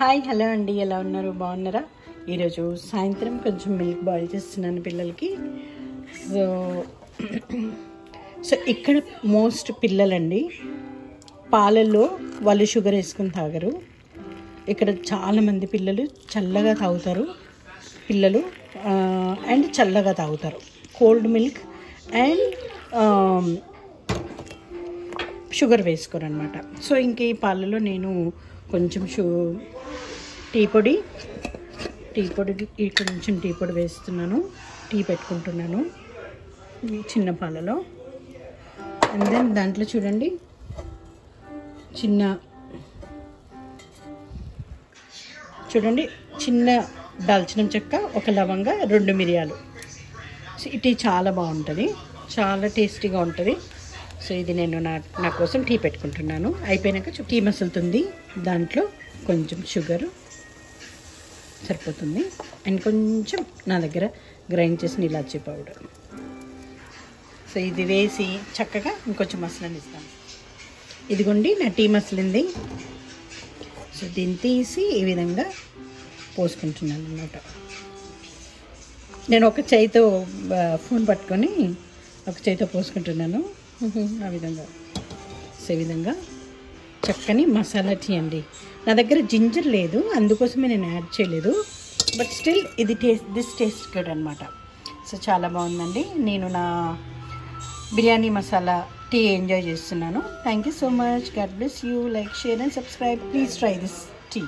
Hi hello అండి, ఎలా ఉన్నారు? బాగున్నారా? ఈరోజు సాయంత్రం కొంచెం మిల్క్ బాయిల్ చేస్తున్నాను పిల్లలకి. సో ఇక్కడ మోస్ట్ పిల్లలండి పాలల్లో వాళ్ళు షుగర్ వేసుకుని తాగరు. ఇక్కడ చాలామంది పిల్లలు చల్లగా తాగుతారు. పిల్లలు అండ్ చల్లగా తాగుతారు, కోల్డ్ మిల్క్ అండ్ షుగర్ వేసుకోరు అనమాట. సో ఇంక ఈ పాలలో నేను కొంచెం టీ పొడి కొంచెం టీ పొడి వేస్తున్నాను. టీ పెట్టుకుంటున్నాను చిన్న పాలలో. అండ్ దెన్ దాంట్లో చూడండి చిన్న దాల్చిన చెక్క, ఒక లవంగ, 2 మిరియాలు. సో ఇది చాలా బాగుంటుంది, చాలా టేస్టీగా ఉంటుంది. సో ఇది నేను నా కోసం టీ పెట్టుకుంటున్నాను. అయిపోయాక టీ మసులుతుంది, దాంట్లో కొంచెం షుగరు సరిపోతుంది అండ్ కొంచెం నా దగ్గర గ్రైండ్ చేసిన ఇలాచీ పౌడర్. సో ఇది వేసి చక్కగా ఇంకొంచెం మసలనిస్తాను. ఇదిగోండి నా టీ మసలింది. సో దీన్ని తీసి ఈ విధంగా పోసుకుంటున్నాను అన్నమాట. నేను ఒక చేయితో ఫోన్ పట్టుకొని ఒక చేయితో పోసుకుంటున్నాను ఆ విధంగా. సో ఈ విధంగా చక్కని మసాలా టీ అండి. నా దగ్గర జింజర్ లేదు, అందుకోసమే నేను యాడ్ చేయలేదు. బట్ స్టిల్ ఇది దిస్ టేస్ట్ గుడ్ అనమాట. సో చాలా బాగుందండి. నేను నా బిర్యానీ మసాలా టీ ఎంజాయ్ చేస్తున్నాను. Thank you so much. God bless you. Like, share and subscribe. Please try this tea.